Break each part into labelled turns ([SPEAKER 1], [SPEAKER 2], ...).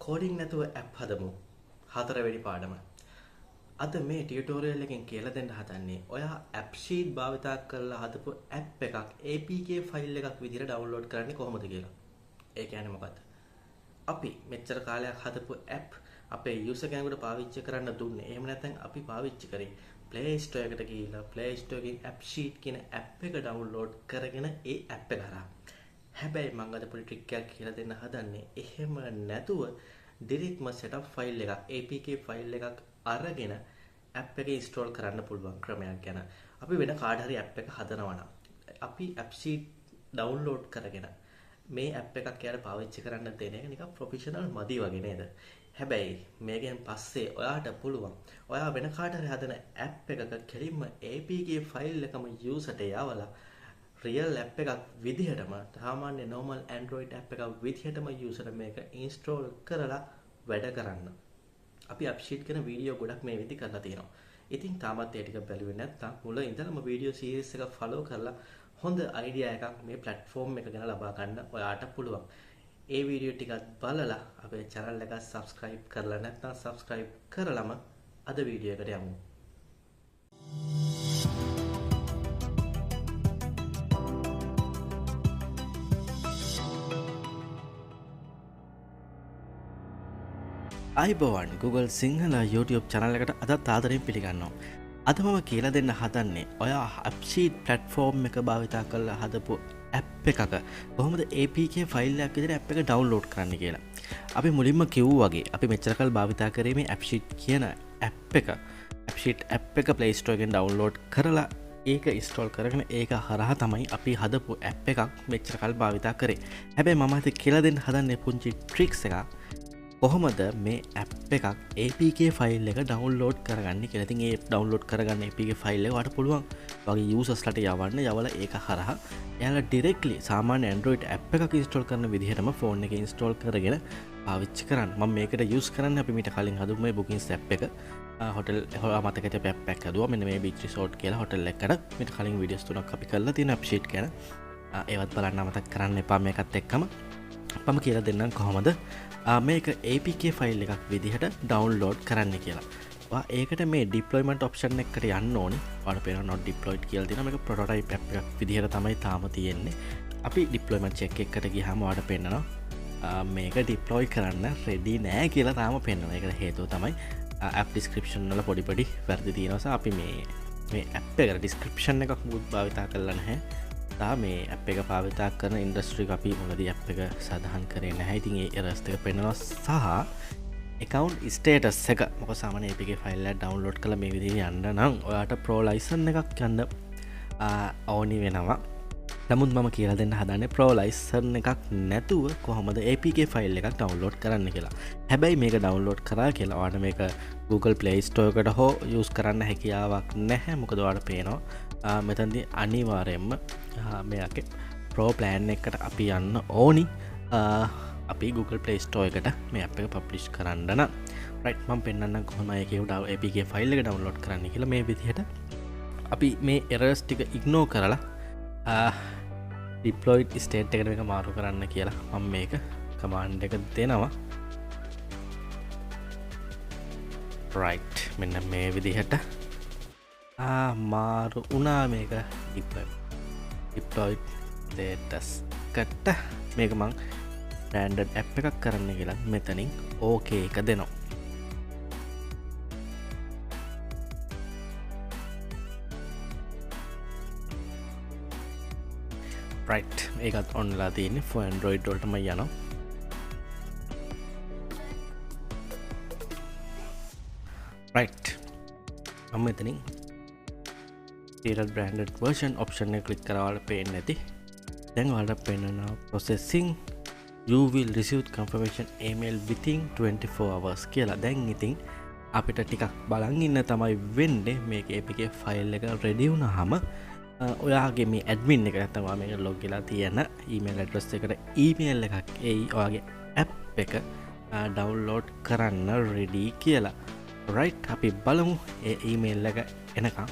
[SPEAKER 1] Coding නැතුව app හදමු. හතරවෙනි පාඩම. අද මේ ටියුටෝරියල් එකෙන් කියලා දෙන්න හදන්නේ ඔයා AppSheet භාවිතා කරලා හදපු ඇප් එකක් APK ෆයිල් එකක් විදිහට ඩවුන්ලෝඩ් කරන්නේ කොහොමද කියලා. ඒ කියන්නේ මොකක්ද? අපි මෙච්චර කාලයක් හදපු ඇප් අපේ යූසර් කෙනෙකුට පාවිච්චි කරන්න දුන්නේ. එහෙම නැත්නම් අපි පාවිච්චි කරේ Play Store එකට ගිහිල්ලා Play Store එකෙන් AppSheet කියන ඇප් එක ඩවුන්ලෝඩ් කරගෙන ඒ ඇප් එක කරා. හැබැයි මම අද පොඩි ට්‍රික් එකක් කියලා දෙන්න හදන්නේ. එහෙම නැතුව ඩිරෙක්ට්ම setup ෆයිල් එකක් APK ෆයිල් එකක් අරගෙන ඇප් එක ඉන්ස්ටෝල් කරන්න පුළුවන් ක්‍රමයක් ගැන. අපි වෙන කාට හරි ඇප් එක හදනවා නම් අපි AppSheet ඩවුන්ලෝඩ් කරගෙන මේ ඇප් එකක් යාර පාවිච්චි කරන්න දෙන එක නිකන් ප්‍රොෆෙෂනල් මදි වගේ නේද? හැබැයි මේකෙන් පස්සේ ඔයාට පුළුවන් ඔයා වෙන කාට හරි හදන ඇප් එකක කෙලින්ම APK ෆයිල් එකම යූසර්ට යවලා රියල් ඇප් එකක් විදිහටම සාමාන්‍ය normal Android ඇප් එකක් විදිහටම යූසර් මේක ඉන්ස්ටෝල් කරලා වැඩ කරන්න. අපි AppSheet කරන වීඩියෝ ගොඩක් මේ විදි කරලා තියෙනවා. ඉතින් තාමත් ඒ ටික බැලුවේ නැත්නම් මුල ඉඳලම වීඩියෝ සීරීස් එක ෆලෝ කරලා හොඳ අයිඩියා එකක් මේ platform එක ගැන ලබා ගන්න ඔයාට පුළුවන්. ඒ වීඩියෝ ටිකත් බලලා අපේ channel එක subscribe කරලා නැත්නම් subscribe කරලම අද වීඩියෝ එකට යමු. අයිබෝවන් Google Sinhala YouTube channel එකට අදත් ආදරයෙන් පිළිගන්නවා. අද මම කියලා දෙන්න හදන්නේ ඔයා AppSheet platform එක භාවිතා කරලා හදපු app එකක කොහොමද APK ෆයිල් එකක් විදිහට app එක download කරන්න කියලා. අපි මුලින්ම කිව්වා වගේ අපි මෙච්චර කල් භාවිතා කරේ මේ AppSheet කියන app එක. AppSheet app එක Play Store එකෙන් download කරලා ඒක install කරගෙන ඒක හරහා තමයි අපි හදපු app එකක් මෙච්චර කල් භාවිතා කරේ. හැබැයි මම හිතේ කියලා දෙන්න හදන්නේ පුංචි tricks එකක්. කොහොමද මේ ඇප් එකක් APK ෆයිල් එක ඩවුන්ලෝඩ් කරගන්න කියලා. ඉතින් ඒ ඩවුන්ලෝඩ් කරගන්න APK ෆයිල් එක ඔයාලට පුළුවන් වගේ යූසර්ස්ලාට යවන්න. යවලා ඒක හරහා එයාලා ඩිරෙක්ට්ලි සාමාන්‍ය Android ඇප් එකක් ඉන්ස්ටෝල් කරන විදිහටම ෆෝන් එකේ ඉන්ස්ටෝල් කරගෙන පාවිච්චි කරන්න. මම මේකට යූස් කරන්නේ අපි මීට කලින් හදුව මේ bookings ඇප් එක. හොටෙල් මතකද අපි ඇප් එකක් හදුවා. මෙන්න මේ beach resort කියලා හොටෙල් එකකට මීට කලින් වීඩියෝස් තුනක් අපි කරලා තියෙන AppSheet ගැන. ඒවත් බලන්න අමතක කරන්න එපා මේකත් එක්කම. මම කියලා දෙන්නම් කොහොමද මේක APK ෆයිල් එකක් විදිහට ඩවුන්ලෝඩ් කරන්න කියලා. ඒකට මේ ඩිප්ලොයිමන්ට් ඔප්ෂන් එකට යන්න ඕනි. ඔයාලට පේනවා not deployed කියලා තියෙනවා. මේක ප්‍රොටෝටයිප් ඇප් එකක් විදිහට තමයි තාම තියෙන්නේ. අපි ඩිප්ලොයිමන්ට් චෙක් එකකට ගියාම ඔයාලට පේනවා මේක ඩිප්ලොයි කරන්න රෙඩි නෑ කියලා තාම පේනවා. ඒකට හේතුව තමයි ඇප් ඩිස්ක්‍රිප්ෂන් වල පොඩි වැරදි තියෙනවා. නිසා අපි මේ ඇප් එකට ඩිස්ක්‍රිප්ෂන් එකක් මුත් භාවිතා කරලා නැහැ. මේ ඇප් එක පාවිතා කරන ඉන්ඩස්ට්‍රි අපි මුලදී ඇප් එක සඳහන් කරේ නැහැ. ඉතින් ඒ එරර්ස් ටික පෙන්නනවා සහ account status එක මොකද සාමාන්‍ය APK ෆයිල් එක ඩවුන්ලෝඩ් කරලා මේ විදිහට යන්න නම් ඔයාට pro license එකක් ගන්න ඕනි වෙනවා. නමුත් මම කියලා දෙන්න හදන්නේ pro license එකක් නැතුව කොහොමද APK ෆයිල් එකක් ඩවුන්ලෝඩ් කරන්න කියලා. හැබැයි මේක ඩවුන්ලෝඩ් කරා කියලා ඔයාට මේක Google Play Store එකට හෝ යූස් කරන්න හැකියාවක් නැහැ. මොකද ඔයාලට පේනවා මෙතනදී අනිවාර්යයෙන්ම මේකේ Pro plan එකට අපි යන්න ඕනි. අපි Google Play Store එකට මේ app එක publish කරන්න නම් right මම පෙන්නන්නම් කොහොම ඒකේ APK ෆයිල් එක download කරන්න කියලා. මේ විදිහට අපි මේ errors ටික ignore කරලා deployed state එකට මේක මාරු කරන්න කියලා මම මේක command එක දෙනවා. right මෙන්න මේ විදිහට මාරු වුණා මේක deployed status එකට. මේක මං standard app එකක් කරන්න කියලා මෙතනින් okay එක දෙනවා. right ඒකත් on ලා තියෙන්නේ for Android වලටම යනවා. right මම මෙතනින් serial branded version option එක click කරලා ඔයාලට පේන්නේ නැති. දැන් ඔයාලට පේනවා processing you will receive confirmation email within 24 hours කියලා. දැන් ඉතින් අපිට ටිකක් බලන් ඉන්න තමයි වෙන්නේ. මේක APK ෆයිල් එක ready වුණාම ඔයාගේ මේ admin එක නැත්නම් ඔයා මේක log වෙලා තියෙන email address එකට email එකක් එයි ඔයාගේ app එක download කරන්න ready කියලා. right අපි බලමු ඒ email එක එනකම්.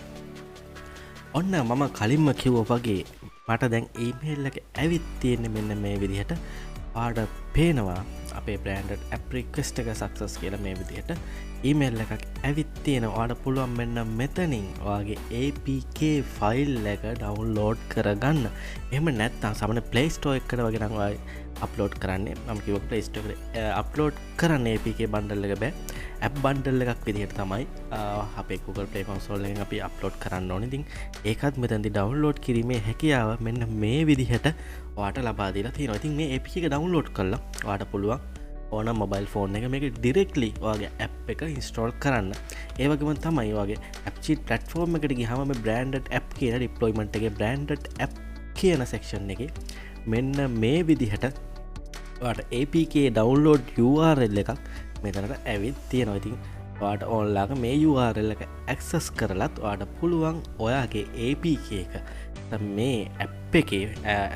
[SPEAKER 1] ඔන්න මම කලින්ම කිව්වා වගේ මට දැන් ඊමේල් එක ඇවිත් තියෙන්නේ මෙන්න මේ විදිහට. ඔයාලට පේනවා අපේ බ්‍රෑන්ඩඩ් ඇප් රික්වෙස්ට් එක සක්සස් කියලා මේ විදිහට ඊමේල් එකක් ඇවිත් තියෙනවා. ඔයාලට පුළුවන් මෙන්න මෙතනින් ඔයාගේ APK ෆයිල් එක ඩවුන්ලෝඩ් කරගන්න. එහෙම නැත්නම් සාමාන්‍ය Play Store එකකට වගේ නම් ඔයා අප්ලෝඩ් කරන්නේ මම කිව්වා Play Store එකට අප්ලෝඩ් කරන්න APK බන්ඩල් එක බෑ. ඇප් බන්ඩල් එකක් විදිහට තමයි අපේ Google Play Console එකෙන් අපි අප්ලෝඩ් කරන්න ඕනේ. ඉතින් ඒකත් මෙතනදී ඩවුන්ලෝඩ් කිරීමේ හැකියාව මෙන්න මේ විදිහට ඔයාට ලබා දීලා තියෙනවා. ඉතින් මේ APK එක ඩවුන්ලෝඩ් කරලා ඔයාට පුළුවන් ඕන මොබයිල් ෆෝන් එක මේක ඩිරෙක්ට්ලි ඔයාගේ ඇප් එක ඉන්ස්ටෝල් කරන්න. ඒ වගේම තමයි ඔයාගේ AppSheet platform එකට ගියාම මේ branded app කියන deployment එකේ branded app කියන section එකේ මෙන්න මේ විදිහට ඔයාට APK download URL එකක් මෙතනට ඇවිත් තියෙනවා. ඉතින් ඔයාට ඕන්ලාක මේ URL එක access කරලත් ඔයාට පුළුවන් ඔයාගේ APK එක මේ app එකේ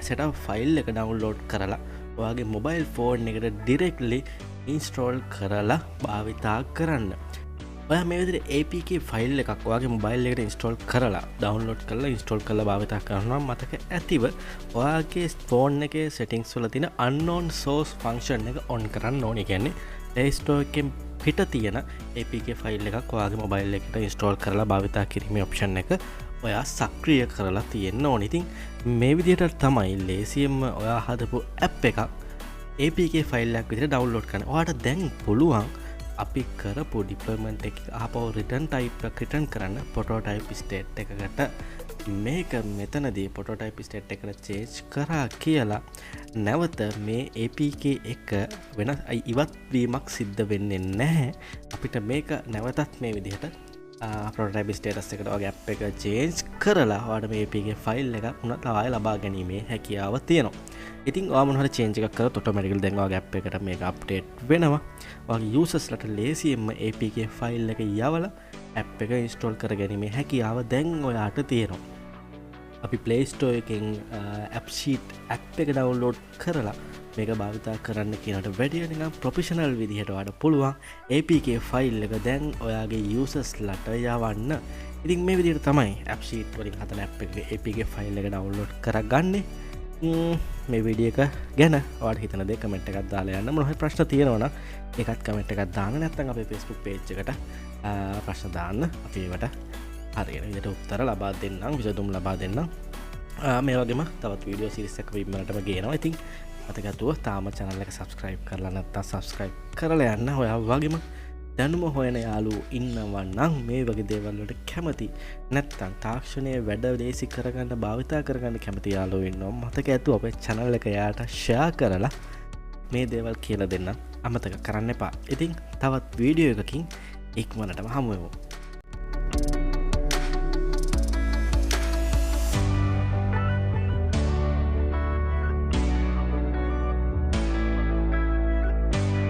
[SPEAKER 1] setup file එක download කරලා ඔයාගේ මොබයිල් ෆෝන් එකට ඩිරෙක්ට්ලි ඉන්ස්ටෝල් කරලා භාවිතා කරන්න. ඔයා මේ විදිහට APK ෆයිල් එකක් ඔයාගේ මොබයිල් එකට ඉන්ස්ටෝල් කරලා ඩවුන්ලෝඩ් කරලා ඉන්ස්ටෝල් කරලා භාවිතා කරනවා මතක ඇතිව ඔයාගේ ෆෝන් එකේ settings වල තියෙන unknown source function එක on කරන්න ඕනේ. කියන්නේ Play Store එකෙන් පිට තියෙන APK ෆයිල් එකක් ඔයාගේ මොබයිල් එකට ඉන්ස්ටෝල් කරලා භාවිතා කිරීමේ option එක ඔයා සක්‍රිය කරලා තියෙන්න ඕනේ. ඉතින් මේ විදිහට තමයි ලේසියෙන්ම ඔයා හදපු app එකක් APK ෆයිල් එකක් විදිහට ඩවුන්ලෝඩ් කරන්න. ඔයාට දැන් පුළුවන් අපි කරපු ඩිප්ලොයිමන්ට් එක ආපහු රිටර්න් ටයිප් එක රිටර්න් කරන්න ප්‍රොටෝටයිප් ස්ටේට් එකකට මේක මෙතනදී ප්‍රොටෝටයිප් ස්ටේට් එකට චේන්ජ් කරා කියලා නැවත මේ APK එක වෙනස් ඉවත් වීමක් සිද්ධ වෙන්නේ නැහැ. අපිට මේක නැවතත් මේ විදිහට ප්‍රොටෝටයිප් ස්ටේටස් එකට ඔයාගේ ඇප් එක චේන්ජ් කරලා ඔයාලට මේ APK ෆයිල් එක උනත් ආයෙ ලබා ගැනීමේ හැකියාව තියෙනවා. ඉතින් ඔයා මොන හරි චේන්ජ් එකක් කරොත් ඔටෝමැටිකලි දැන් ඔයාගේ ඇප් එකට මේක අප්ඩේට් වෙනවා. ඔයාගේ යූසර්ස්ලට ලේසියෙන්ම APK ෆයිල් එක යවලා ඇප් එක ඉන්ස්ටෝල් කරගැනීමේ හැකියාව දැන් ඔයාට තියෙනවා. අපි Play Store එකෙන් AppSheet app එක ඩවුන්ලෝඩ් කරලා මේක භාවිතා කරන්න කියනට වැඩිය නිකන් ප්‍රොෆෙෂනල් විදිහට ඔයාට පුළුවන් APK ෆයිල් එක දැන් ඔයාගේ යූසර්ස්ලට යවන්න. ඉතින් මේ විදිහට තමයි AppSheet වලින් හදන app එකේ APK ෆයිල් එක ඩවුන්ලෝඩ් කරගන්නේ. මේ වීඩියෝ එක ගැන ඔයාලට හිතන දේ කමෙන්ට් එකක් දාලා යන්න. මොන හරි ප්‍රශ්න තියෙනවා නම් ඒකත් කමෙන්ට් එකක් දාන්න. නැත්නම් අපේ Facebook page එකට ප්‍රශ්න දාන්න. අපි ඒවට හරියට විදිහට උත්තර ලබා දෙන්නම්, විසඳුම් ලබා දෙන්නම්. මේ වගේම තවත් වීඩියෝ සීරීස් එකක් ඉක්මනටම ගේනවා. ඉතින් මතකතුව තාම channel එක subscribe කරලා නැත්නම් subscribe කරලා යන්න. ඔයා වගේම දැනුම හොයන යාළුවෝ ඉන්නවා නම් මේ වගේ දේවල් වලට කැමති නැත්නම් තාක්ෂණයේ වැඩ ලේසි කරගන්න භාවිතා කරගන්න කැමති යාළුවෝ ඉන්නවා. මතක ඇතුව අපේ channel එක යාට share කරලා මේ දේවල් කියලා දෙන්න අමතක කරන්න එපා. ඉතින් තවත් වීඩියෝ එකකින් ඉක්මනටම හමු වෙමු.